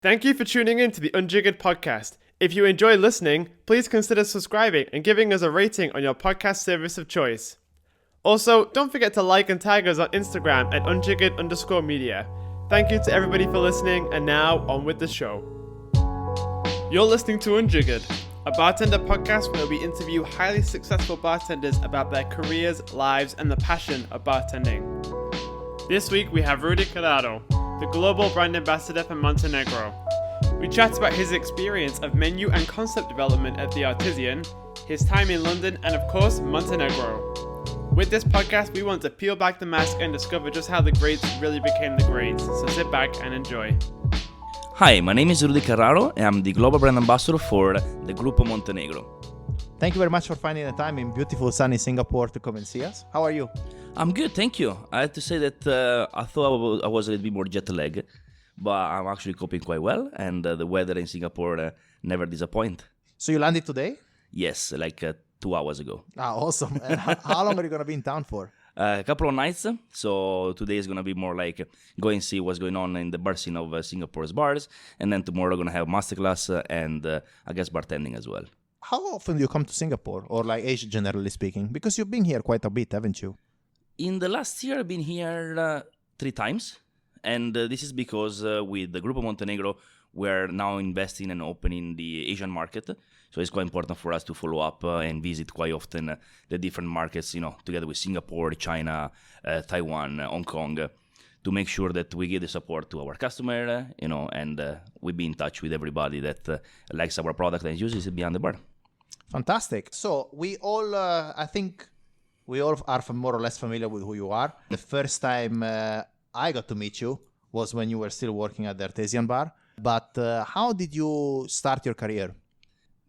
Thank you for tuning in to the Unjiggered podcast. If you enjoy listening, please consider subscribing and giving us a rating on your podcast service of choice. Also, don't forget to like and tag us on Instagram at unjiggered_media. Thank you to everybody for listening, and now on with the show. You're listening to Unjiggered, a bartender podcast where we interview highly successful bartenders about their careers, lives, and the passion of bartending. This week we have Rudi Carraro, the global brand ambassador for Montenegro. We chat about his experience of menu and concept development at the Artesian, his time in London, and of course, Montenegro. With this podcast, we want to peel back the mask and discover just how the greats really became the greats. So sit back and enjoy. Hi, my name is Rudi Carraro, and I'm the global brand ambassador for the Gruppo Montenegro. Thank you very much for finding the time in beautiful sunny Singapore to come and see us. How are you? I'm good, thank you. I have to say that I thought I was a little bit more jet lagged, but I'm actually coping quite well, and the weather in Singapore never disappoints. So you landed today? Yes, like 2 hours ago. Awesome. And how long are you going to be in town for? A couple of nights, so today is going to be more like go and see what's going on in the bar scene of Singapore's bars, and then tomorrow we're going to have masterclass and I guess bartending as well. How often do you come to Singapore, or like Asia generally speaking? Because you've been here quite a bit, haven't you? In the last year, I've been here 3 times, and this is because with the Gruppo Montenegro, we're now investing and opening the Asian market. So it's quite important for us to follow up and visit quite often the different markets, together with Singapore, China, Taiwan, Hong Kong, to make sure that we give the support to our customer, and we be in touch with everybody that likes our product and uses it behind the bar. Fantastic. So we all, I think we all are more or less familiar with who you are. The first time I got to meet you was when you were still working at the Artesian bar. But how did you start your career?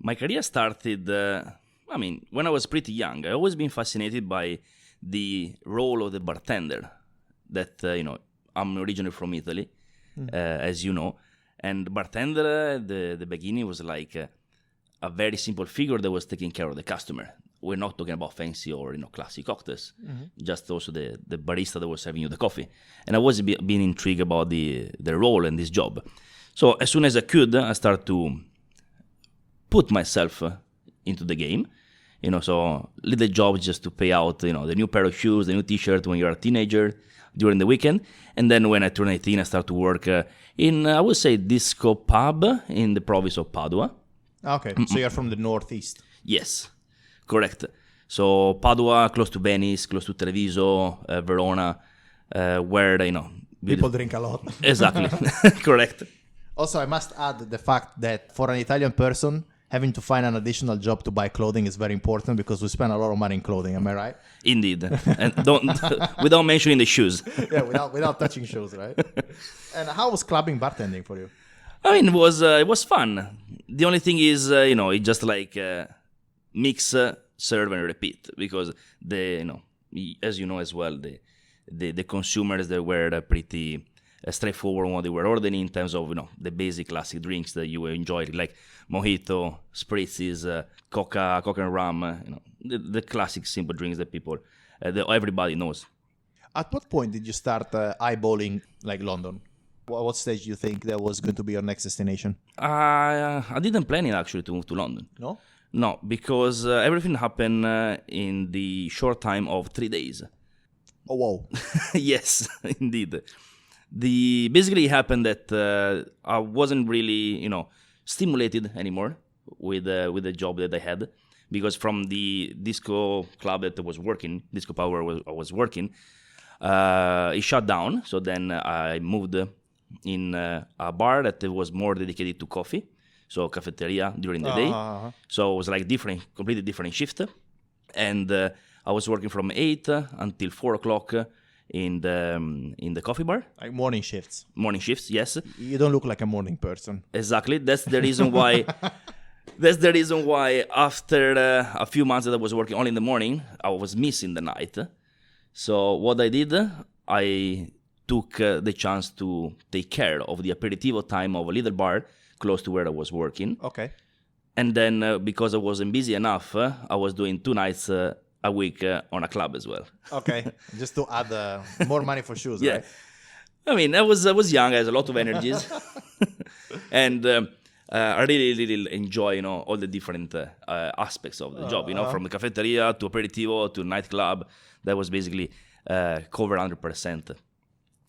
My career started, when I was pretty young. I always been fascinated by the role of the bartender. That, I'm originally from Italy, as you know. And bartender at the beginning was like a very simple figure that was taking care of the customer. We're not talking about fancy or classic cocktails, just also the barista that was serving you the coffee. And I was being intrigued about the role and this job. So as soon as I could, I started to put myself into the game. So little jobs just to pay out, the new pair of shoes, the new T-shirt when you're a teenager during the weekend. And then when I turned 18, I started to work in, I would say, disco pub in the province of Padua. Okay, so you're from the northeast. Yes, correct. So Padua, close to Venice, close to Treviso, Verona, where, People drink a lot. Exactly, correct. Also, I must add the fact that for an Italian person, having to find an additional job to buy clothing is very important because we spend a lot of money in clothing. Am I right? Indeed, and without mentioning the shoes. Yeah, without touching shoes, right? And how was clubbing bartending for you? It was fun. The only thing is, it just like mix, serve, and repeat, because as you know as well, the consumers, they were pretty straightforward when they were ordering in terms of the basic classic drinks that you enjoy, like mojito, spritzes, coca and rum, the classic simple drinks that people, everybody knows. At what point did you start eyeballing like London? What stage do you think that was going to be your next destination? I didn't plan it actually to move to London. No? No, because everything happened in the short time of 3 days. Oh, wow. Yes, indeed. Basically it happened that I wasn't really, stimulated anymore with the job that I had, because from the disco club that I was working, disco power I was working, it shut down. So then I moved in a bar that was more dedicated to coffee, so cafeteria during the day. So it was like completely different shift, and I was working from 8 until 4 o'clock in the coffee bar. Like morning shifts. Morning shifts, yes. You don't look like a morning person. Exactly. That's the reason why. That's the reason why after a few months that I was working only in the morning, I was missing the night. So what I did, I took the chance to take care of the aperitivo time of a little bar close to where I was working. Okay. And then because I wasn't busy enough, I was doing 2 nights a week on a club as well. Okay. Just to add more money for shoes, Yeah. right? I mean, I was young. I had a lot of energies, and I really enjoy all the different aspects of the job. From the cafeteria to aperitivo to nightclub. That was basically cover 100%,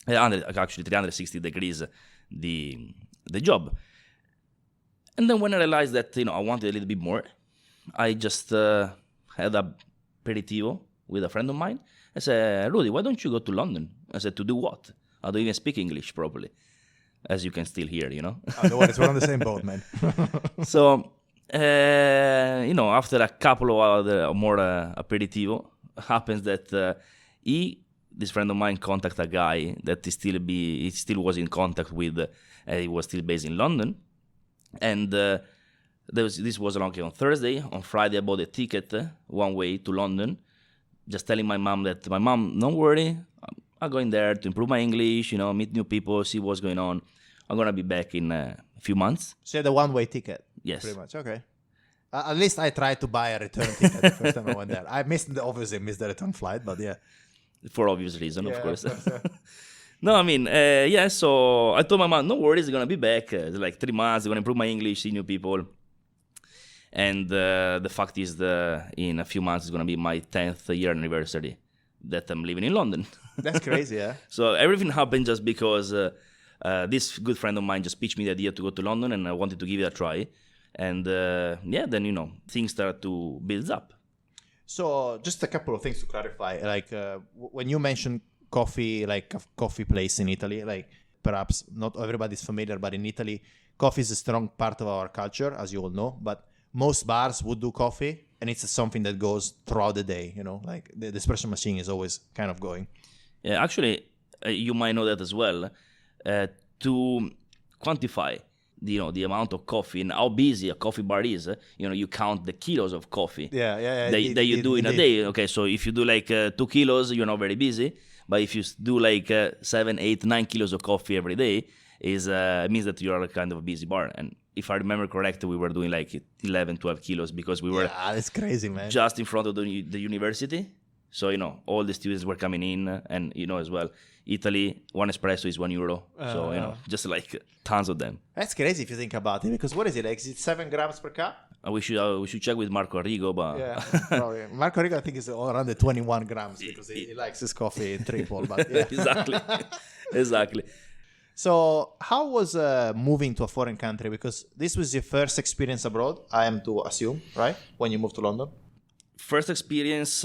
actually 360 degrees the job. And then when I realized that I wanted a little bit more, I just had a aperitivo with a friend of mine. I said, Rudy, why don't you go to London? I said, to do what? I don't even speak English properly, as you can still hear, Otherwise, we're on the same boat, man. So, after a couple of other more aperitivo, happens that this friend of mine contact a guy that he still was in contact with, he was still based in London. And this was on Thursday. On Friday, I bought a ticket one way to London, just telling my mom, don't worry, I'm going there to improve my English, meet new people, see what's going on. I'm going to be back in a few months. So you had a one-way ticket? Yes. Pretty much, okay. At least I tried to buy a return ticket the first time I went there. I obviously missed the return flight, but yeah. For obvious reason, of course. Yeah. No, I mean, so I told my mom, no worries, I'm going to be back. It's like 3 months, I'm going to improve my English, see new people. And the fact is, in a few months, it's going to be my 10th year anniversary that I'm living in London. That's crazy, yeah. So everything happened just because this good friend of mine just pitched me the idea to go to London, and I wanted to give it a try. And then, things started to build up. So just a couple of things to clarify. Like when you mentioned coffee, like a coffee place in Italy, like perhaps not everybody's familiar, but in Italy, coffee is a strong part of our culture, as you all know. But most bars would do coffee, and it's something that goes throughout the day, like the espresso machine is always kind of going. Yeah, actually, you might know that as well. To quantify the amount of coffee and how busy a coffee bar is, you count the kilos of coffee that you do in a day. Okay, so if you do like 2 kilos, you're not very busy. But if you do like 7, 8, 9 kilos of coffee every day, it means that you are kind of a busy bar. And if I remember correctly, we were doing like 11, 12 kilos because we were that's crazy, man. Just in front of the university. So, all the students were coming in, and, as well, Italy, one espresso is €1. So, just like tons of them. That's crazy if you think about it, because what is it? Like, is it 7 grams per cup? We should check with Marco Arrigo, but... Yeah, probably. Marco Arrigo, I think, is around the 21 grams because he likes his coffee in triple, but yeah. Exactly. So how was moving to a foreign country? Because this was your first experience abroad, I am to assume, right? When you moved to London? First experience...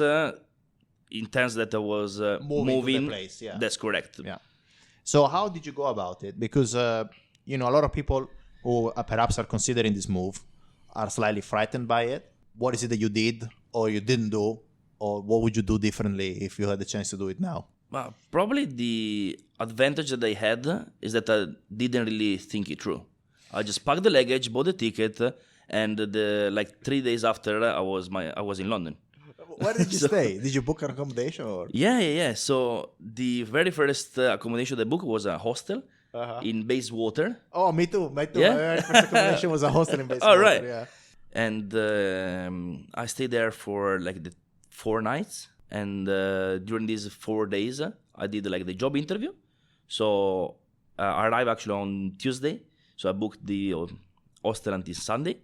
in terms that I was moving to the place, yeah. That's correct. Yeah. So how did you go about it? Because, a lot of people who perhaps are considering this move are slightly frightened by it. What is it that you did or you didn't do? Or what would you do differently if you had the chance to do it now? Probably the advantage that I had is that I didn't really think it through. I just packed the luggage, bought the ticket, and 3 days after I was in London. Where did you stay? Did you book an accommodation? Or? Yeah. So the very first accommodation I booked was a hostel in Bayswater. Oh, me too. Yeah? My very first accommodation was a hostel in Bayswater. Oh, right. Yeah. And I stayed there for like the 4 nights. And during these 4 days, I did like the job interview. So I arrived actually on Tuesday. So I booked the hostel until Sunday.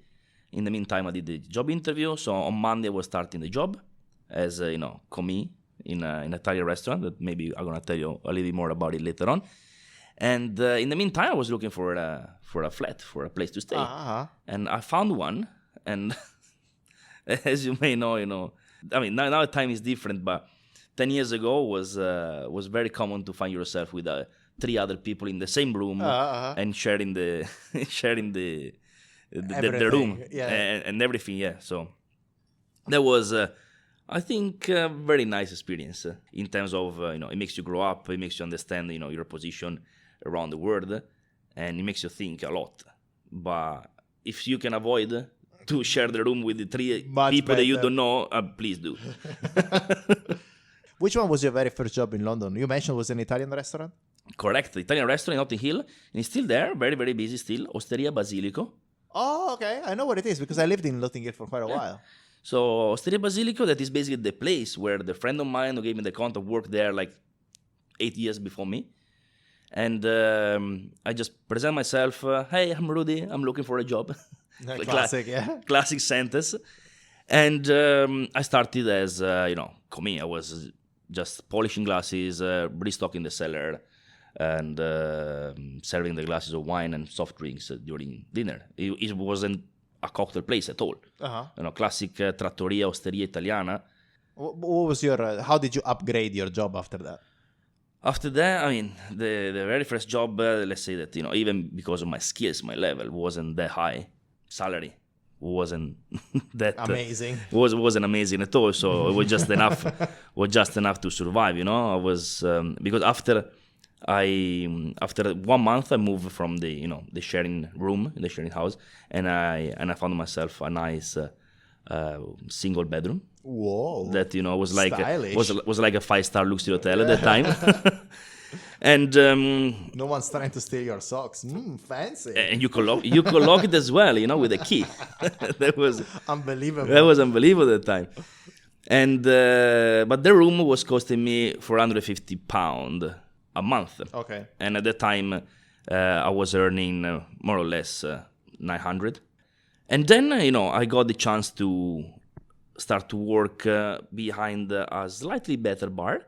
In the meantime, I did the job interview. So on Monday, I was starting the job as commie in an Italian restaurant that maybe I'm going to tell you a little bit more about it later on. And in the meantime, I was looking for a flat, for a place to stay. And I found one. And as you may know, I mean, now time is different, but 10 years ago was very common to find yourself with 3 other people in the same room and sharing the room and everything. Yeah, so that was I think a very nice experience in terms of it makes you grow up, it makes you understand your position around the world, and it makes you think a lot. But if you can avoid to share the room with the 3 people that you don't know, please do. Which one was your very first job in London? You mentioned it was an Italian restaurant? Correct, the Italian restaurant in Notting Hill, and it's still there, very, very busy still, Osteria Basilico. Oh, okay. I know what it is because I lived in Notting Hill for quite a while. So Osteria Basilico, that is basically the place where the friend of mine who gave me the contact worked there like 8 years before me. And I just present myself. Hey, I'm Rudi. I'm looking for a job. Classic, yeah. Classic sentence. And I started as, come I was just polishing glasses, restocking the cellar, and serving the glasses of wine and soft drinks during dinner. It wasn't a cocktail place at all. Classic trattoria, osteria italiana. What was your? How did you upgrade your job after that? After that, I mean, the very first job, let's say that, even because of my skills, my level wasn't that high. Salary wasn't that amazing. Wasn't amazing at all. So it was just enough. Was enough to survive. I was because after 1 month I moved from the the sharing room in the sharing house, and I found myself a nice single bedroom. Whoa! That was like stylish. was like a 5-star luxury hotel at that time. And no one's trying to steal your socks. Fancy. And you could lock it as well, with a key. That was unbelievable. That was unbelievable at the time. And but the room was costing me £450 a month. Okay. And at that time, I was earning more or less 900. And then I got the chance to start to work behind a slightly better bar,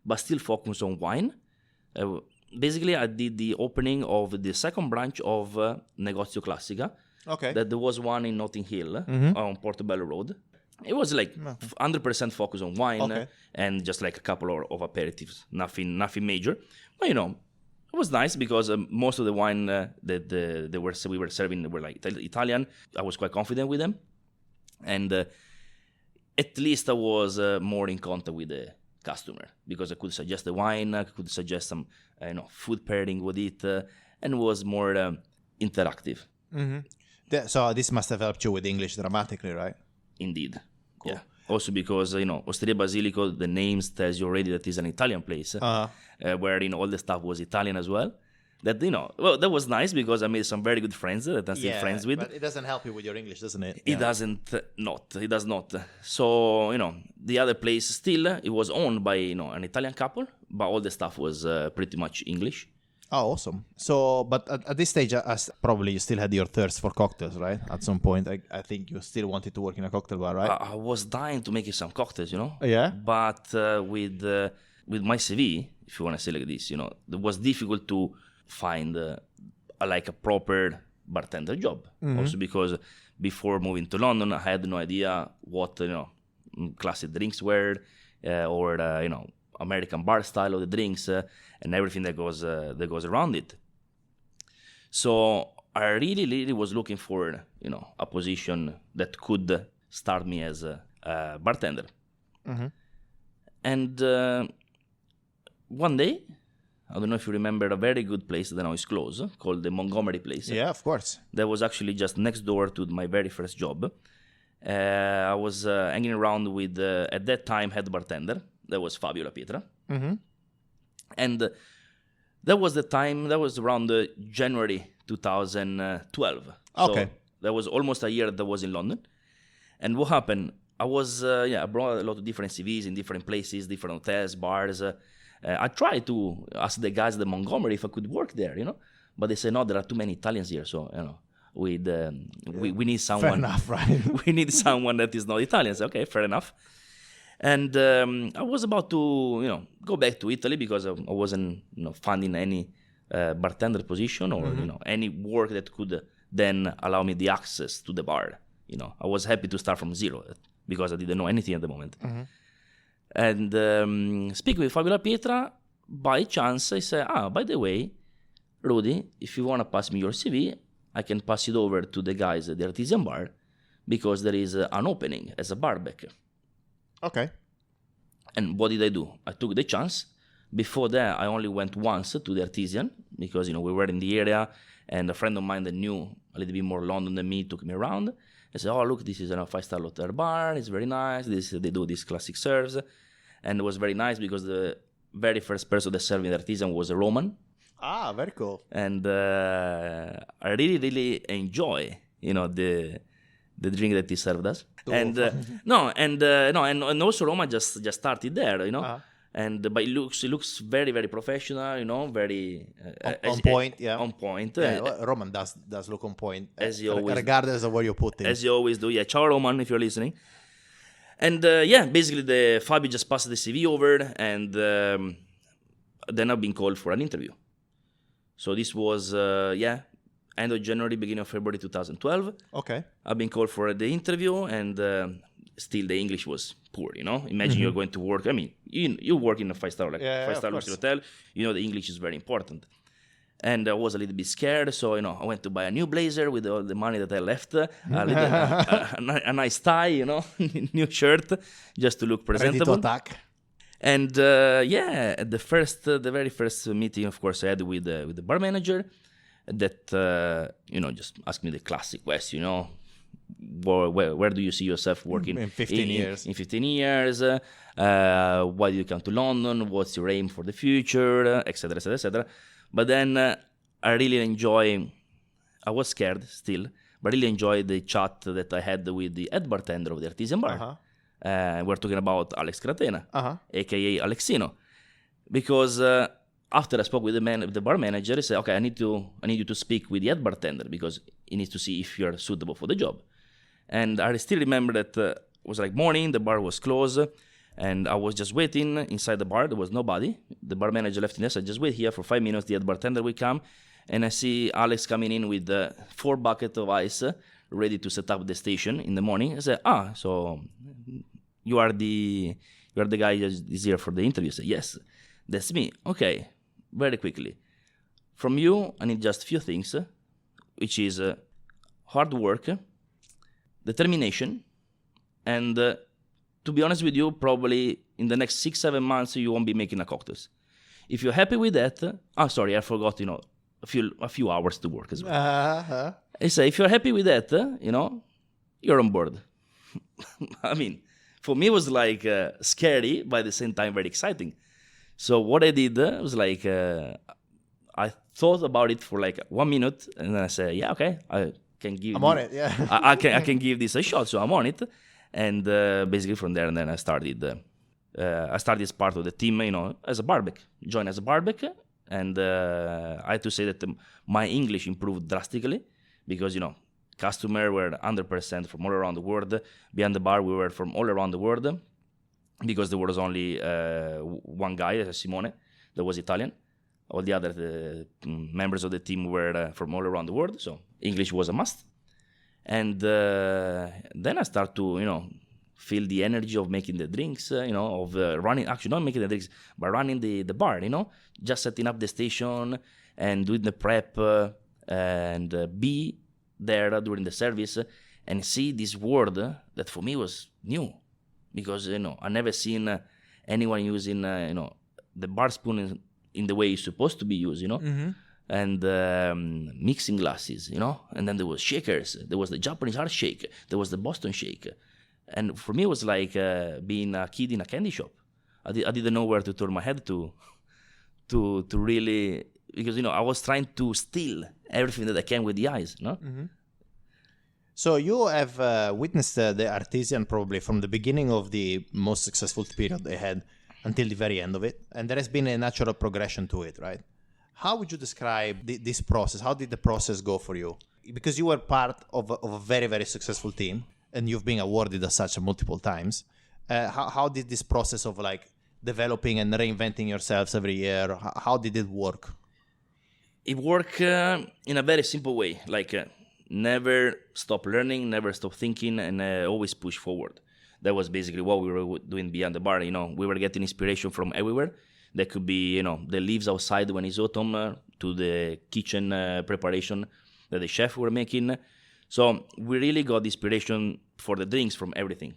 but still focus on wine. Basically, I did the opening of the second branch of Negozio Classica. Okay. That there was one in Notting Hill on Portobello Road. It was like 100% focus on wine and just like a couple of aperitifs, nothing major. But it was nice because most of the wine that we were serving were like Italian. I was quite confident with them, and at least I was more in contact with the customer because I could suggest the wine, I could suggest some food pairing with it, and was more interactive. So this must have helped you with English dramatically, right? Indeed. Cool. Yeah. Also because Osteria Basilico, the names tells you already that it's an Italian place, where all the stuff was Italian as well. That that was nice because I made some very good friends that I'm still friends with. But it doesn't help you with your English, doesn't it? It does not. So the other place still it was owned by an Italian couple, but all the stuff was pretty much English. Oh, awesome. So, but at this stage, probably you still had your thirst for cocktails, right? At some point, I think you still wanted to work in a cocktail bar, right? I was dying to make some cocktails, Yeah. But with my CV, if you want to say like this, it was difficult to find a proper bartender job. Also because before moving to London, I had no idea what classic drinks were or American bar style of the drinks and everything that goes around it. So I really was looking for a position that could start me as a bartender. And one day, I don't know if you remember a very good place that now is closed, called the Montgomery place. Yeah, of course. That was actually just next door to my very first job. I was hanging around with, at that time, head bartender. That was Fabio La Pietra. And that was the time, that was around January 2012. Okay. So that was almost a year that I was in London. And what happened? I was, I brought a lot of different CVs in different places, different hotels, bars. I tried to ask the guys at Montgomery if I could work there, but they said, no, there are too many Italians here. So, we need someone. Fair enough, right? We need someone that is not Italian. So, okay, fair enough. And I was about to, go back to Italy because I wasn't, finding any bartender position or, any work that could then allow me the access to the bar. I was happy to start from zero because I didn't know anything at the moment. And speaking with Fabio La Pietra, by chance, I said, by the way, Rudi, if you want to pass me your CV, I can pass it over to the guys at the Artesian bar because there is an opening as a barback. Okay. And what did I do? I took the chance. Before that, I only went once to the Artesian because, we were in the area and a friend of mine that knew a little bit more London than me took me around. I said, oh, look, this is a 5-star hotel bar. It's very nice. They do these classic serves. And it was very nice because the very first person that served in the Artesian was a Roman. Ah, very cool. And I really enjoy, the drink that he served us. And also Roma just started there, And but it looks very, very professional, you know, very on point. Yeah, on point. Roman does look on point, as he always, regardless of where you put him. As you always do. Yeah, ciao Roman, if you're listening. And yeah, basically the Fabio just passed the CV over, and then I've been called for an interview. So this was end of January, beginning of February 2012. Okay. I've been called for the interview, and still the English was poor, you know. Imagine you're going to work. I mean, you work in a five-star luxury hotel. You know, the English is very important. And I was a little bit scared, so, you know, I went to buy a new blazer with all the money that I left, a nice tie, you know, new shirt, just to look presentable. Ready to attack. And at the very first meeting, of course, I had with the bar manager, that just asked me the classic question, you know, where do you see yourself working in 15 years? In 15 years, why do you come to London? What's your aim for the future, etc., etc., etc. But then I really enjoy. I was scared still, but really enjoyed the chat that I had with the head bartender of the Artesian bar. We're talking about Alex Cratena, aka Alexino, because after I spoke with the bar manager, he said, "Okay, I need you to speak with the head bartender because he needs to see if you're suitable for the job." And I still remember that it was like morning, the bar was closed, and I was just waiting inside the bar. There was nobody. The bar manager left in there, so I just wait here for 5 minutes. The head bartender will come, and I see Alex coming in with 4 buckets of ice, ready to set up the station in the morning. I said, so you are the guy that is here for the interview? I said, yes, that's me. Okay, very quickly. From you, I need just a few things, which is hard work, determination, and to be honest with you, probably in the next 6-7 months, you won't be making a cocktails. If you're happy with that, sorry, I forgot, a few hours to work as well. I say, if you're happy with that, you're on board. I mean, for me, it was like scary, but at the same time, very exciting. So what I did was like, I thought about it for like 1 minute, and then I said, yeah, okay, I can give. I'm on it. Yeah, I can give this a shot. So I'm on it, and basically from there, and then I started. I started as part of the team, as a barback. Joined as a barback, and I have to say that my English improved drastically because customers were 100% from all around the world. Behind the bar, we were from all around the world because there was only one guy, Simone, that was Italian. All the other members of the team were from all around the world, so English was a must. And then I start to, feel the energy of making the drinks, of running, actually not making the drinks, but running the bar, just setting up the station and doing the prep and be there during the service and see this world that for me was new because, I never seen anyone using, the bar spoon in the way it's supposed to be used, and mixing glasses, and then there was shakers. There was the Japanese heart shake. There was the Boston shake. And for me, it was like being a kid in a candy shop. I didn't know where to turn my head to really, because, I was trying to steal everything that I can with the eyes, So you have witnessed the Artesian probably from the beginning of the most successful period they had until the very end of it. And there has been a natural progression to it, right? How would you describe this process? How did the process go for you? Because you were part of a very, very successful team and you've been awarded as such multiple times. How did this process of like developing and reinventing yourselves every year, how did it work? It worked in a very simple way, like never stop learning, never stop thinking, and always push forward. That was basically what we were doing behind the bar. We were getting inspiration from everywhere. That could be, the leaves outside when it's autumn, to the kitchen preparation that the chef were making. So we really got inspiration for the drinks from everything.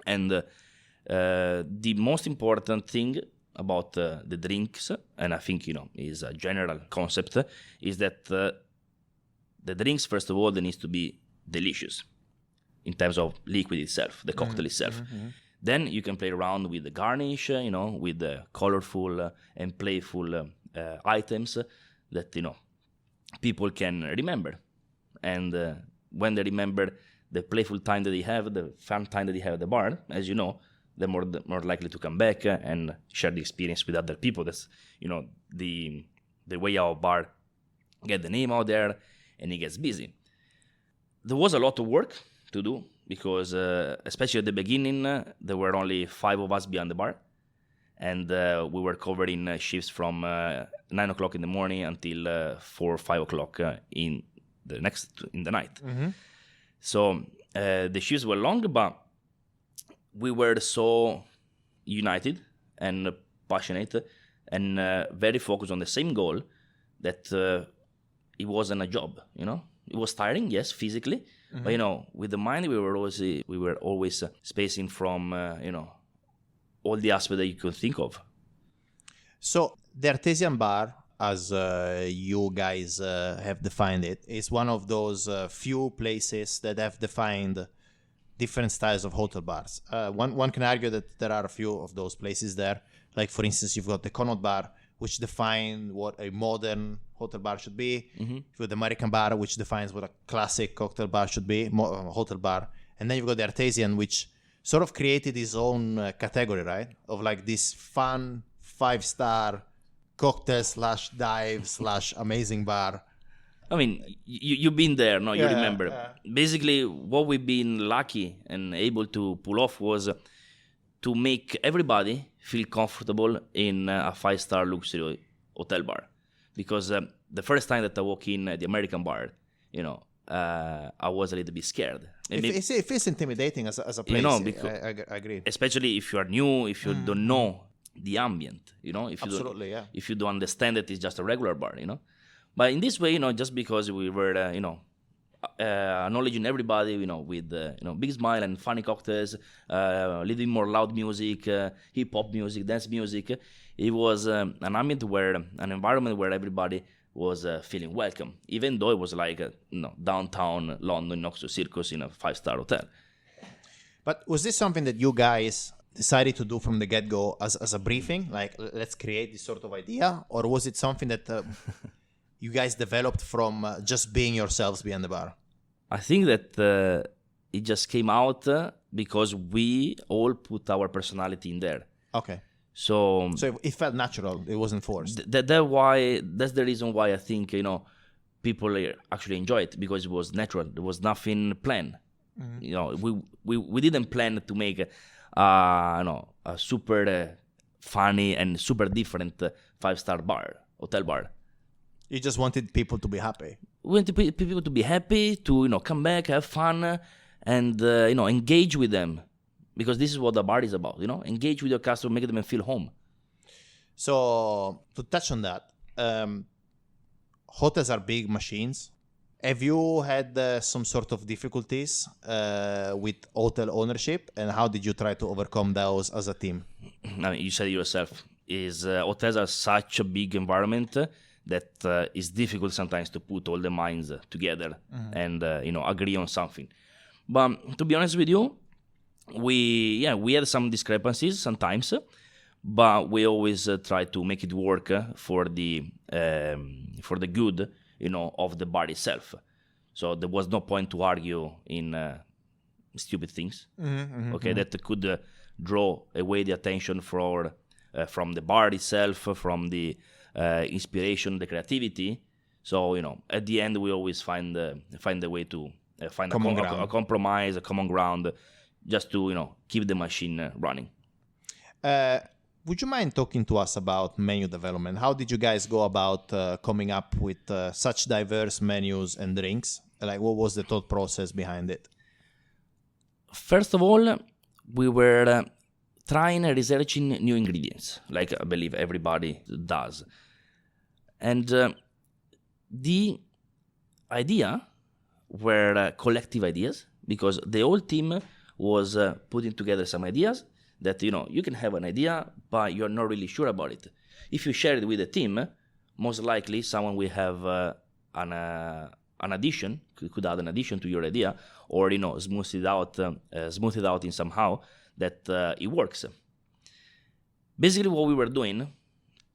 And the most important thing about the drinks, and I think, is a general concept, is that the drinks, first of all, they need to be delicious in terms of liquid itself, the cocktail itself. Then you can play around with the garnish, with the colorful and playful items that, people can remember. And when they remember the playful time that they have, the fun time that they have at the bar, as you know, they're more likely to come back and share the experience with other people. That's the way our bar get the name out there, and it gets busy. There was a lot of work to do because, especially at the beginning, there were only 5 of us behind the bar, and we were covering shifts from 9 o'clock in the morning until 4 or 5 o'clock in the night. Mm-hmm. So the shifts were long, but we were so united and passionate and very focused on the same goal that it wasn't a job. It was tiring, yes, physically, but with the mind, we were always spacing from all the aspects that you could think of. So the Artesian bar, as you guys have defined it, is one of those few places that have defined different styles of hotel bars. One can argue that there are a few of those places there. Like, for instance, you've got the Connaught bar, which define what a modern hotel bar should be. Mm-hmm. You've got the American bar, which defines what a classic cocktail bar should be, hotel bar. And then you've got the Artesian, which sort of created its own category, right? Of like this fun 5-star cocktail / dive / amazing bar. I mean, you've been there, no? You remember. Yeah. Basically, what we've been lucky and able to pull off was to make everybody feel comfortable in a 5-star luxury hotel bar. Because the first time that I walk in the American bar, I was a little bit scared. It feels intimidating as a place. Because I agree. especially if you are new, if you don't know the ambient, if you Absolutely, yeah. if you don't understand that it's just a regular bar, But in this way, just because we were, acknowledging everybody, with, big smile and funny cocktails, a little bit more loud music, hip hop music, dance music, it was an environment where everybody was feeling welcome, even though it was like, downtown London, Oxford Circus in a 5-star hotel. But was this something that you guys decided to do from the get-go as a briefing? Like, let's create this sort of idea? Or was it something that you guys developed from just being yourselves behind the bar? I think that it just came out because we all put our personality in there. Okay. So it felt natural. It wasn't forced. That's the reason why I think, people actually enjoy it, because it was natural. There was nothing planned. Mm-hmm. We didn't plan to make a super funny and super different 5-star hotel bar. You just wanted people to be happy. We wanted people to be happy, to come back, have fun, and engage with them, because this is what the bar is about. Engage with your customer, make them feel home. So to touch on that, hotels are big machines. Have you had some sort of difficulties with hotel ownership, and how did you try to overcome those as a team? I mean, you said it yourself. Hotels are such a big environment that is difficult sometimes to put all the minds together and agree on something. But to be honest with you, we had some discrepancies sometimes, but we always try to make it work for the good, of the bar itself. So there was no point to argue in stupid things, that could draw away the attention from the bar itself, from the inspiration, the creativity. So at the end, we always find a way to find a compromise, a common ground, just to keep the machine running. Would you mind talking to us about menu development? How did you guys go about coming up with such diverse menus and drinks? Like, what was the thought process behind it? First of all, we were trying and researching new ingredients, like I believe everybody does. And the idea were collective ideas, because the whole team was putting together some ideas that, you can have an idea, but you're not really sure about it. If you share it with the team, most likely someone will have an addition, could add an addition to your idea, or, smooth it out in somehow that it works. Basically, what we were doing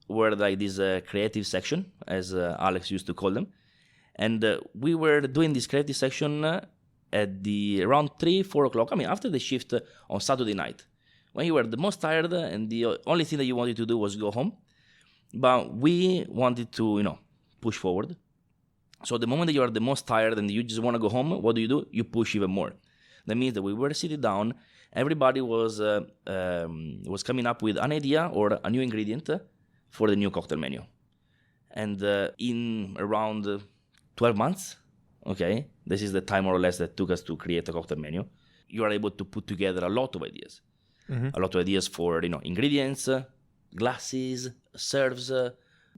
were like this creative section, as Alex used to call them. And we were doing this creative section at around 3-4 o'clock. I mean, after the shift on Saturday night, when you were the most tired and the only thing that you wanted to do was go home. But we wanted to, push forward. So the moment that you are the most tired and you just want to go home, what do? You push even more. That means that we were sitting down, everybody was coming up with an idea or a new ingredient for the new cocktail menu. And in around 12 months, okay, this is the time more or less that took us to create a cocktail menu, you are able to put together a lot of ideas. A lot of ideas for, ingredients, glasses, serves,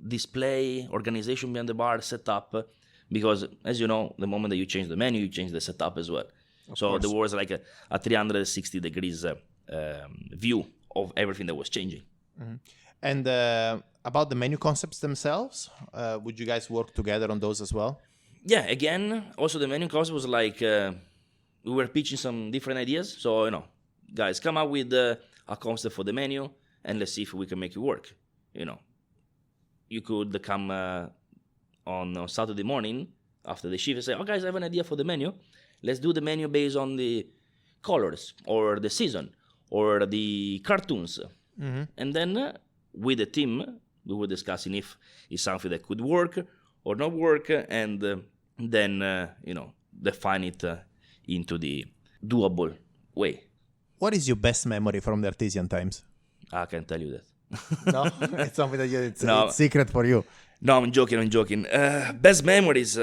display, organization behind the bar, setup. Because, as you know, the moment that you change the menu, you change the setup as well. So there was like a 360 degrees view of everything that was changing. And about the menu concepts themselves, would you guys work together on those as well? Yeah, again, also the menu concept was like we were pitching some different ideas. So, guys, come up with a concept for the menu and let's see if we can make it work. You could come on Saturday morning after the shift and say, oh, guys, I have an idea for the menu. Let's do the menu based on the colors or the season or the cartoons. And then with the team, we were discussing if it's something that could work or not work, and then, define it into the doable way. What is your best memory from the Artesian times? I can't tell you that. No, it's something that it's secret for you. No, I'm joking. Best memories.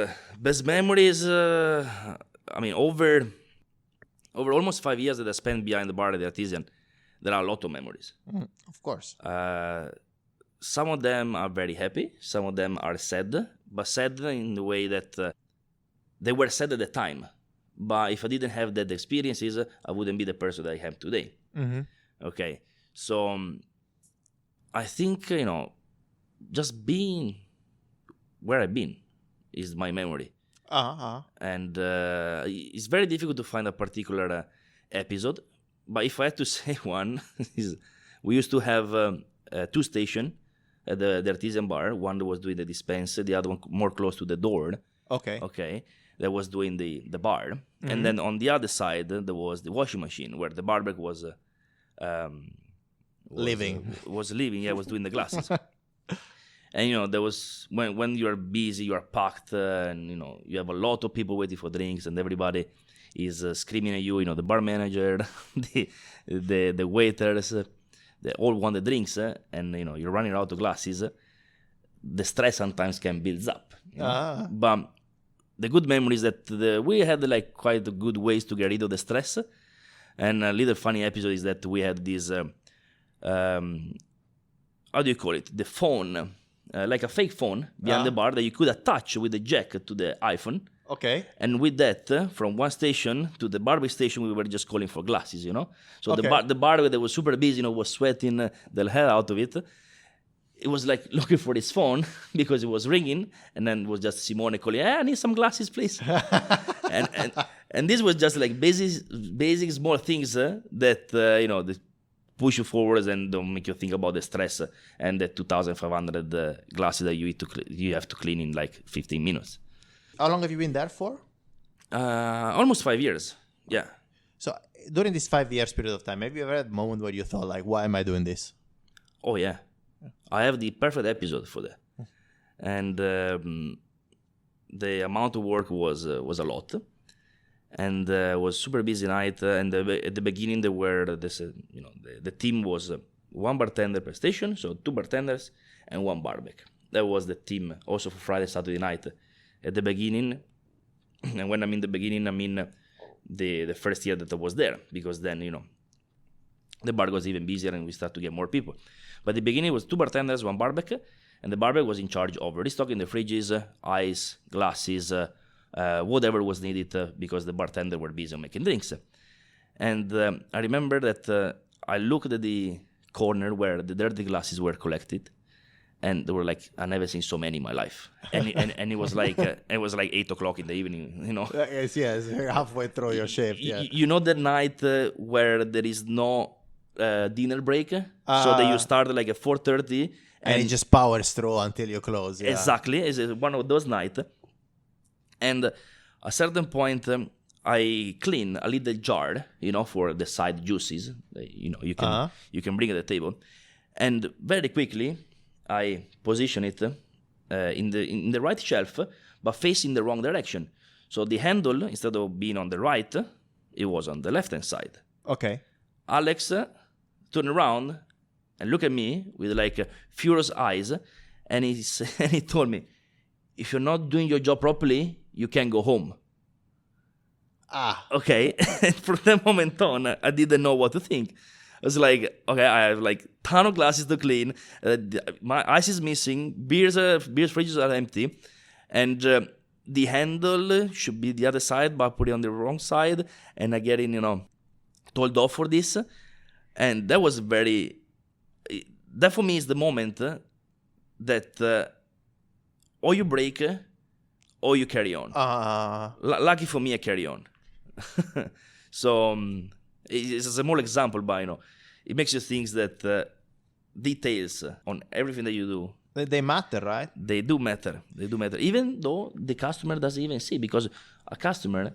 Over almost 5 years that I spent behind the bar at the Artesian, there are a lot of memories. Of course. Some of them are very happy. Some of them are sad, but sad in the way that they were sad at the time. But if I didn't have that experiences, I wouldn't be the person that I am today. Okay, so I think, just being where I've been is my memory. And it's very difficult to find a particular episode. But if I had to say one, we used to have 2 stations at the Artesian bar. One that was doing the dispense, the other one more close to the door. Okay. That was doing the bar. And then on the other side, there was the washing machine where the barber was living. Was doing the glasses. And, there was, when you're busy, you're packed, and, you have a lot of people waiting for drinks, and everybody is screaming at you, the bar manager, the waiters, they all want the drinks, and, you're running out of glasses. The stress sometimes can build up. But the good memory is that we had, quite good ways to get rid of the stress. And a little funny episode is that we had this, how do you call it? The phone. Like a fake phone behind the bar that you could attach with the jack to the iPhone. Okay. And with that, from one station to the barber station, we were just calling for glasses, So the barber that was super busy, was sweating the hell out of it. It was like looking for his phone because it was ringing, and then it was just Simone calling, I need some glasses, please. and this was just like basic small things that, that push you forwards and don't make you think about the stress and the 2,500 glasses that you have to clean in 15 minutes. How long have you been there for? Almost 5 years. Yeah. So during this 5 years period of time, have you ever had a moment where you thought why am I doing this? Oh yeah. I have the perfect episode for that. And the amount of work was a lot. And was super busy night. And at the beginning, there were the team was 1 bartender per station, so 2 bartenders and 1 barback. That was the team also for Friday, Saturday night. At the beginning, and when I mean the beginning, I mean the first year that I was there, because then the bar was even busier and we started to get more people. But at the beginning, it was 2 bartenders, 1 barback, and the barback was in charge of restocking the fridges, ice, glasses. Whatever was needed because the bartender were busy making drinks. And I remember that I looked at the corner where the dirty glasses were collected, and they were I've never seen so many in my life. And it was it was 8 o'clock in the evening, Yes, halfway through your shift. Yeah. The night where there is no dinner break, so that you start at 4:30, and it just powers through until you close. Yeah. Exactly, it's one of those nights. And at a certain point, I clean a little jar, for the side juices. You can bring at the table, and very quickly I position it in the right shelf, but facing the wrong direction. So the handle, instead of being on the right, it was on the left-hand side. Okay. Alex turned around and looked at me with furious eyes, and he told me, "If you're not doing your job properly, you can't go home." Okay. And from that moment on, I didn't know what to think. I was like, okay, I have ton of glasses to clean. My ice is missing. Beers fridges are empty, and the handle should be the other side, but I put it on the wrong side, and I get told off for this. And that was that for me is the moment that or you break or you carry on. Lucky for me, I carry on. So it's a small example, but it makes you think that details on everything that you do, they matter, right? They do matter, even though the customer doesn't even see, because a customer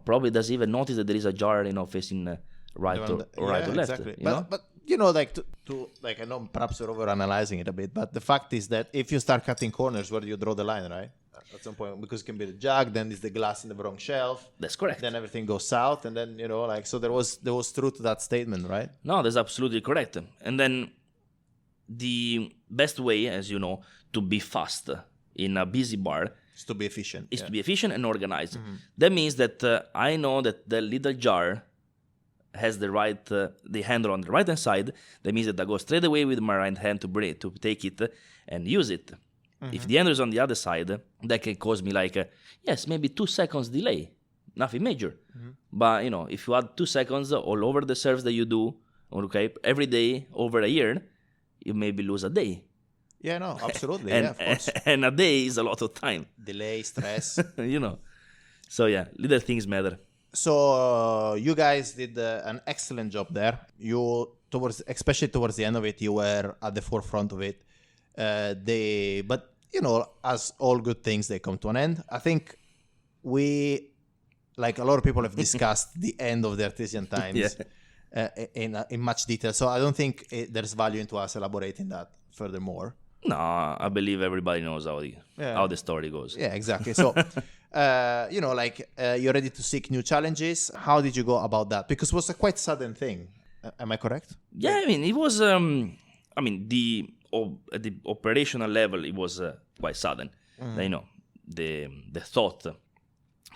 probably doesn't even notice that there is a jar facing right or left. Exactly. But I know perhaps you're overanalyzing it a bit, but the fact is that if you start cutting corners, where do you draw the line, right? At some point, because it can be the jug, then it's the glass in the wrong shelf. That's correct. Then everything goes south, and then so there was truth to that statement, right? No, that's absolutely correct. And then the best way, as you know, to be fast in a busy bar is to be efficient. To be efficient and organized. Mm-hmm. That means that I know that the little jar has the handle on the right hand side. That means that I go straight away with my right hand to take it and use it. Mm-hmm. If the handle is on the other side, that can cause me maybe 2 seconds delay. Nothing major. Mm-hmm. But if you add 2 seconds all over the serves that you do, okay, every day over a year, you maybe lose a day. Yeah, no, absolutely. And, yeah, of course. And a day is a lot of time. Delay, stress. So yeah, little things matter. So you guys did an excellent job there. Especially towards the end of it, you were at the forefront of it. But as all good things, they come to an end. I think a lot of people have discussed the end of the Artesian times in much detail. So I don't think there's value into us elaborating that furthermore. No, I believe everybody knows how the story goes. Yeah, exactly. So, you're ready to seek new challenges. How did you go about that? Because it was a quite sudden thing. Am I correct? Yeah, I mean, it was, at the operational level, it was quite sudden. The thought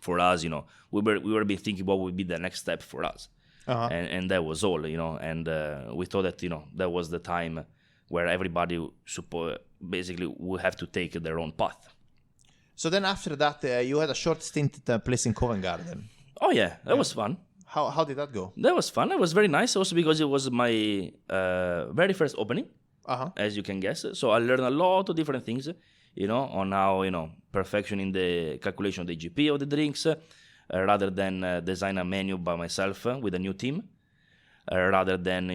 for us, we were been thinking what would be the next step for us. Uh-huh. And that was all, and we thought that, that was the time where everybody basically would have to take their own path. So then after that, you had a short stint at a place in Covent Garden. Oh yeah, that was fun. How did that go? That was fun. It was very nice also because it was my very first opening, as you can guess. So I learned a lot of different things, on how, perfection in the calculation of the GP of the drinks, rather than design a menu by myself with a new team, rather than,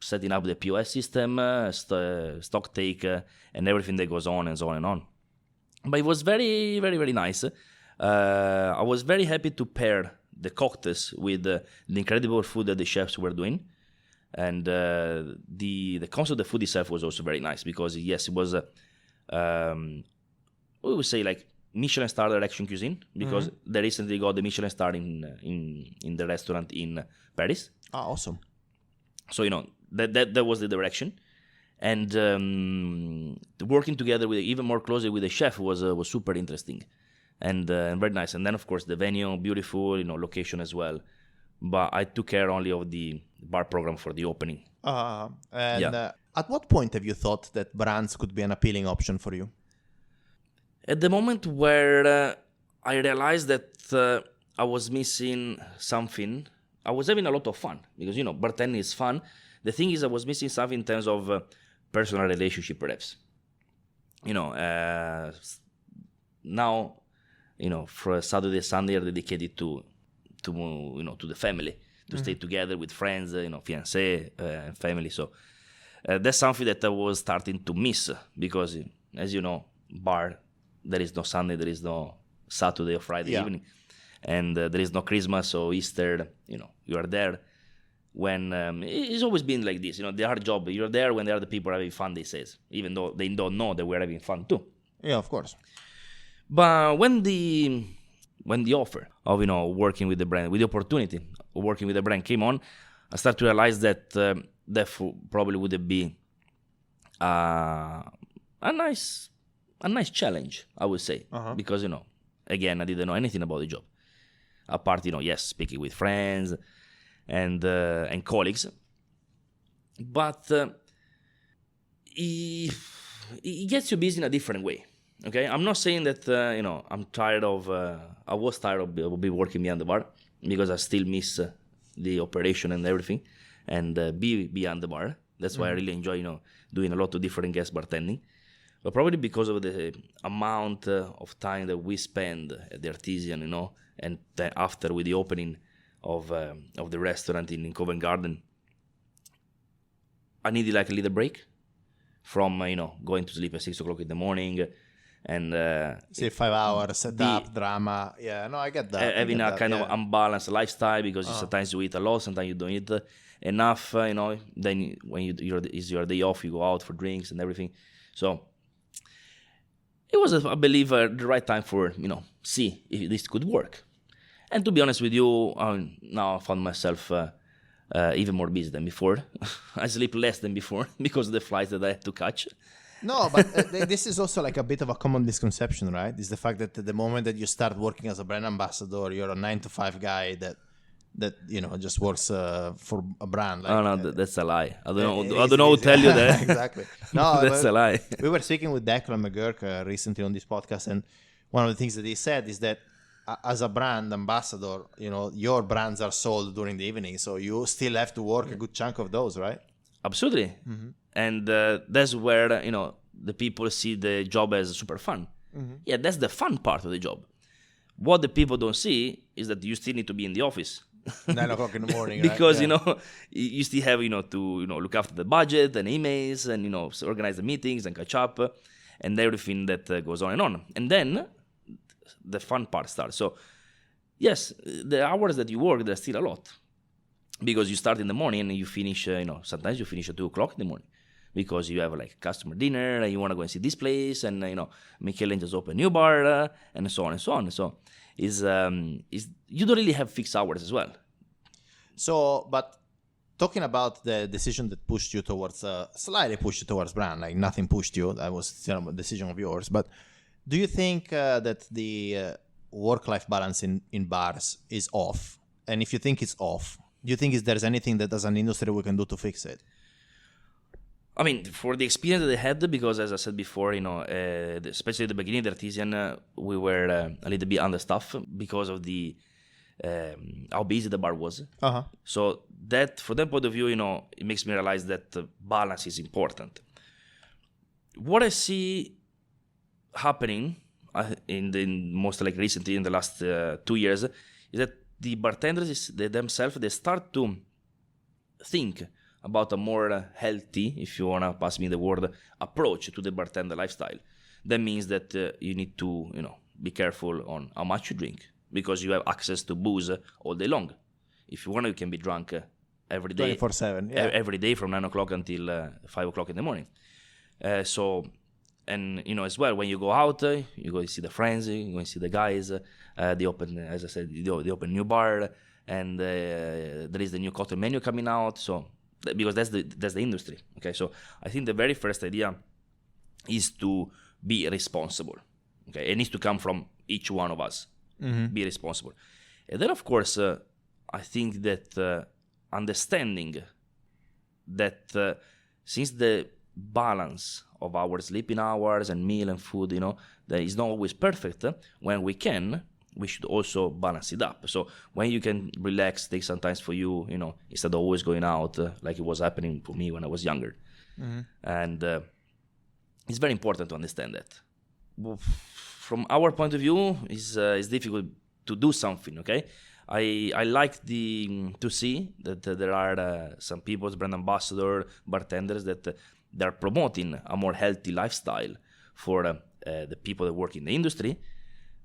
setting up the POS system, stock take, and everything that goes on and so on and on. But it was very, very, very nice. I was very happy to pair the cocktails with the incredible food that the chefs were doing. And the concept of the food itself was also very nice because, yes, it was, we would say Michelin star direction cuisine because they recently got the Michelin star in the restaurant in Paris. Oh, awesome. So, that was the direction. And working together with even more closely with the chef was super interesting and very nice. And then, of course, the venue, beautiful, location as well. But I took care only of the bar program for the opening. At what point have you thought that brands could be an appealing option for you? At the moment where I realized that I was missing something, I was having a lot of fun because, bartending is fun. The thing is, I was missing something in terms of personal relationship, perhaps. Now, for Saturday, Sunday are dedicated to the family, to stay together with friends, fiancé, family. So that's something that I was starting to miss because, as you know, bar, there is no Sunday, there is no Saturday or Friday evening. and there is no Christmas or Easter, you are there when it's always been like this. The hard job, you're there when the other people are having fun, they say, even though they don't know that we're having fun too. Yeah, of course. But when the offer of working with the brand, with the opportunity of working with the brand came on, I started to realize that probably would be a nice challenge, I would say, because again, I didn't know anything about the job, apart yes, speaking with friends and colleagues, but it gets you busy in a different way. Okay, I'm not saying that I'm tired of. I was tired of be working behind the bar, because I still miss the operation and everything, and be behind the bar. That's why I really enjoy doing a lot of different guest bartending. But probably because of the amount of time that we spend at the Artesian, and then after with the opening of the restaurant in Covent Garden, I needed like a little break from going to sleep at 6 o'clock in the morning. And 5 hours setup drama. Yeah, no, I get that. Having a kind of unbalanced lifestyle, because sometimes you eat a lot, sometimes you don't eat enough. Then when it's your day off, you go out for drinks and everything. So it was, I believe, the right time for see if this could work. And to be honest with you, now I found myself even more busy than before. I sleep less than before because of the flights that I had to catch. No, but this is also like a bit of a common misconception, right? Is the fact that the moment that you start working as a brand ambassador, you're a 9-to-5 guy that just works for a brand. Like, that's a lie. I don't know who tell you that. Exactly. No, that's a lie. We were speaking with Declan McGurk recently on this podcast, and one of the things that he said is that as a brand ambassador, your brands are sold during the evening, so you still have to work a good chunk of those, right? Absolutely. Mm-hmm. And that's where the people see the job as super fun. Mm-hmm. Yeah, that's the fun part of the job. What the people don't see is that you still need to be in the office 9 o'clock in the morning, because you still have to look after the budget and emails and organize the meetings and catch up and everything that goes on, and then the fun part starts. So yes, the hours that you work, there's still a lot, because you start in the morning and you finish sometimes you finish at 2 o'clock in the morning, because you have like customer dinner and you want to go and see this place, and Michele just opened a new bar and so on and so on. So is you don't really have fixed hours as well. So, but talking about the decision that pushed you towards slightly pushed you towards brand, like nothing pushed you, that was a decision of yours. But do you think that the work-life balance in bars is off? And if you think it's off, do you think there's anything that as an industry we can do to fix it? I mean, for the experience that I had, because as I said before, especially at the beginning of the Artesian, we were a little bit understaffed because of the how busy the bar was. Uh-huh. So that, for that point of view, it makes me realize that balance is important. What I see happening most like recently in the last 2 years is that the bartenders themselves, they start to think about a more healthy, if you want to pass me the word, approach to the bartender lifestyle. That means that you need to, be careful on how much you drink, because you have access to booze all day long. If you want, you can be drunk every day. 24/7, yeah. Every day from 9 o'clock until 5 o'clock in the morning. And as well, when you go out, you go see the friends, you go and see the guys. They open, as I said, they open a new bar, and there is the new cocktail menu coming out. So, because that's the industry. Okay, so I think the very first idea is to be responsible. Okay, it needs to come from each one of us. Mm-hmm. Be responsible, and then of course I think that understanding that since the balance of our sleeping hours and meal and food, that is not always perfect. When we should also balance it up. So when you can relax, take some time for you, instead of always going out like it was happening for me when I was younger. Mm-hmm. And it's very important to understand that. From our point of view, it's difficult to do something. Okay, I like to see that there are some people, brand ambassador, bartenders, that they're promoting a more healthy lifestyle for the people that work in the industry.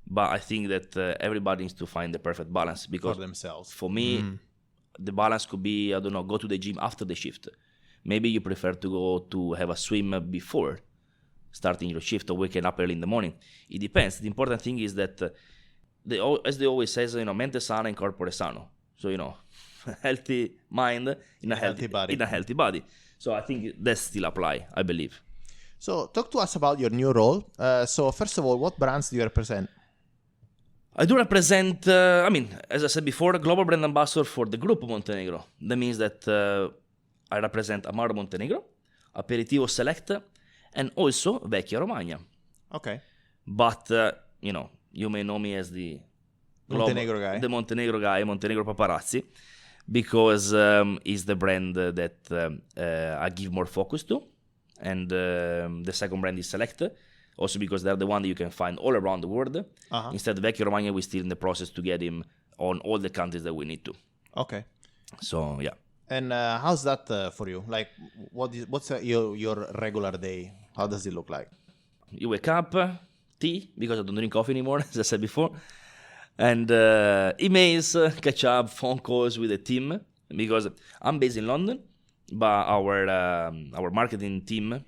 But I think that everybody needs to find the perfect balance, because For themselves. for me, the balance could be, I don't know, go to the gym after the shift. Maybe you prefer to go to have a swim before starting your shift, or waking up early in the morning. It depends. The important thing is that, as they always say, mente sana in corpore sano. So, healthy mind in a healthy body. In a healthy body. So I think that still apply, I believe. So talk to us about your new role. So first of all, what brands do you represent? I do represent, as I said before, a global brand ambassador for the group Montenegro. That means that I represent Amaro Montenegro, Aperitivo Select, and also Vecchia Romagna. Okay. But, you may know me as the Montenegro guy. The Montenegro guy, Montenegro Paparazzi, because it's the brand that I give more focus to. And the second brand is Select, also because they're the one that you can find all around the world. Instead, Vecchio Romagna, we're still in the process to get him on all the countries that we need to. Okay. So, yeah. And how's that for you? Like, what's your regular day? How does it look like? You wake up, tea, because I don't drink coffee anymore, as I said before. And emails, catch up, phone calls with the team, because I'm based in London, but our marketing team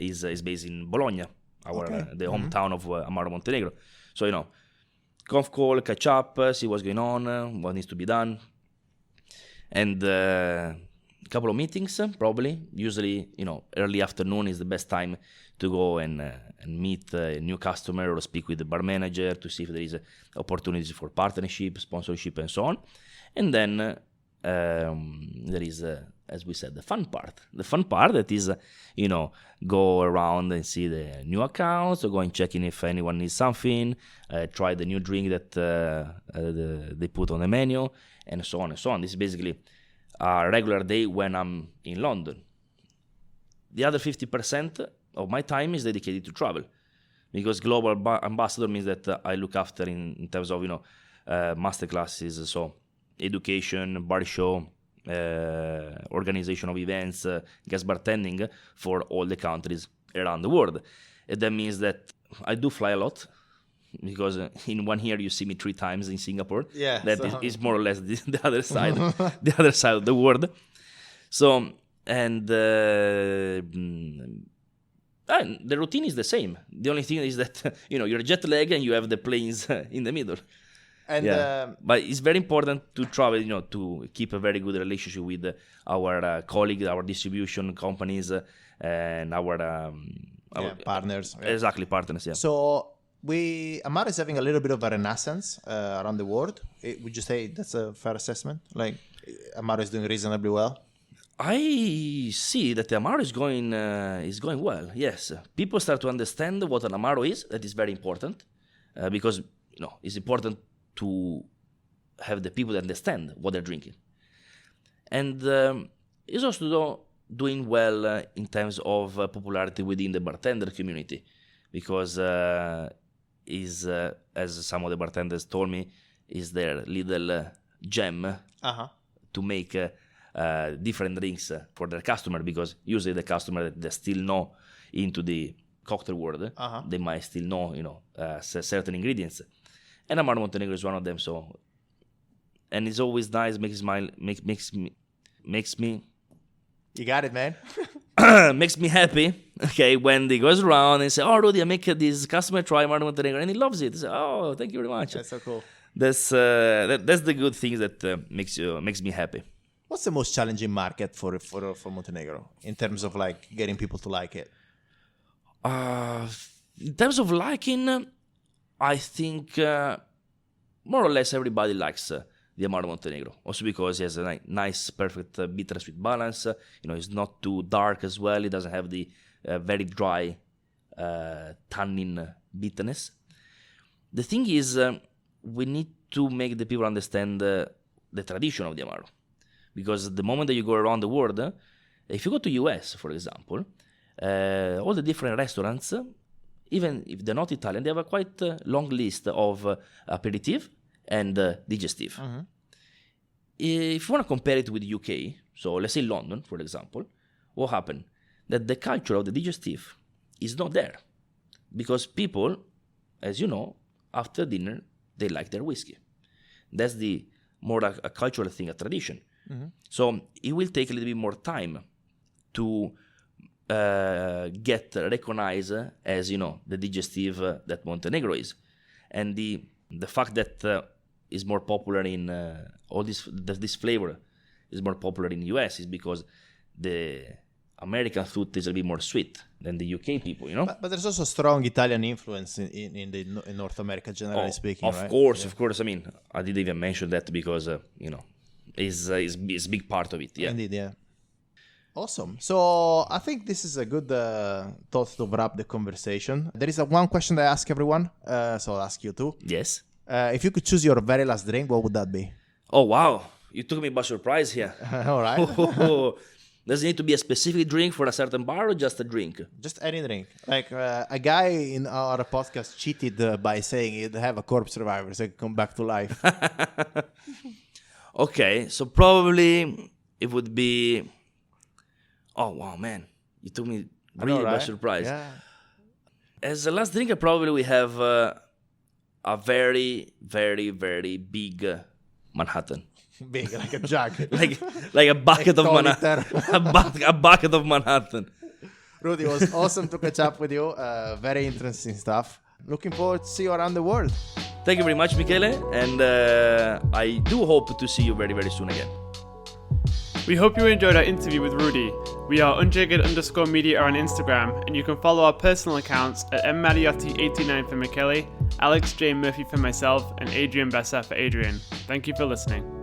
is based in Bologna, the hometown of Amaro Montenegro. So, conf call, catch up, see what's going on, what needs to be done. And a couple of meetings, probably. Usually, early afternoon is the best time to go and meet a new customer or speak with the bar manager to see if there is opportunities for partnership, sponsorship, and so on. And then there is, as we said, the fun part. The fun part that is, go around and see the new accounts, or go and check in if anyone needs something, try the new drink that they put on the menu, and so on and so on. This is basically a regular day when I'm in London. The other 50% of my time is dedicated to travel, because global ambassador means that I look after in terms of, master classes, so education, bar show, organization of events, guest bartending for all the countries around the world. And that means that I do fly a lot, because in 1 year you see me 3 times in Singapore. Yeah, that is more or less the other side, the other side of the world. So, and the routine is the same. The only thing is that you're jet lag and you have the planes in the middle. And but it's very important to travel, to keep a very good relationship with our colleagues, our distribution companies, and our partners. Exactly, partners. Yeah. So Amaro is having a little bit of a renaissance around the world. Would you say that's a fair assessment? Like, Amaro is doing reasonably well? I see that the Amaro is going well. Yes, people start to understand what an Amaro is. That is very important, because it's important to have the people that understand what they're drinking. And it's also doing well in terms of popularity within the bartender community, because as some of the bartenders told me, is their little gem to make different drinks for their customer, because usually the customer that they still know into the cocktail world, they might still know certain ingredients, and Amaro Montenegro is one of them. So, and it's always nice, makes me you got it, man. makes me happy, okay, when they goes around and say, "Oh, Rudi, I make this customer try Amaro Montenegro," and he loves it. Say, "Oh, thank you very much." That's so cool. That's the good things that makes me happy. What's the most challenging market for Montenegro in terms of like getting people to like it? In terms of liking, I think more or less everybody likes the Amaro Montenegro. Also because it has a nice, perfect bitter-sweet balance. It's not too dark as well. It doesn't have the very dry tannin bitterness. The thing is, we need to make the people understand the tradition of the Amaro. Because the moment that you go around the world, if you go to US, for example, all the different restaurants, even if they're not Italian, they have a quite long list of aperitif and digestive. If you want to compare it with the UK, so let's say London, for example, what happened? That the culture of the digestive is not there. Because people, as you know, after dinner, they like their whiskey. That's the more a cultural thing, a tradition. So it will take a little bit more time to get recognized as, the digestive that Montenegro is. And the fact that is more popular in all this flavor is more popular in the US is because the American food is a bit more sweet than the UK people, But there's also strong Italian influence in North America, generally speaking. Of right? course, of course. I mean, I didn't even mention that because is a big part of it. Yeah. Indeed, yeah. Awesome. So I think this is a good thought to wrap the conversation. There is one question that I ask everyone, so I'll ask you too. Yes. If you could choose your very last drink, what would that be? Oh wow, you took me by surprise here. All right. Does it need to be a specific drink for a certain bar or just a drink? Just any drink. Like a guy in our podcast cheated by saying he'd have a corpse reviver so he could come back to life. Okay, so probably it would be... Oh, wow, man. You took me really by surprise. Yeah. As the last drink, probably we have a very, very, very big Manhattan. Big, like a jug. like a bucket of Manhattan. Hectoliter. a bucket of Manhattan. Rudy, it was awesome to catch up with you. Very interesting stuff. Looking forward to see you around the world. Thank you very much, Michele. And I do hope to see you very, very soon again. We hope you enjoyed our interview with Rudi. We are Unjiggered_media on Instagram, and you can follow our personal accounts at mmariotti89 for Michele, Alex J. Murphy for myself, and Adrian Bessa for Adrian. Thank you for listening.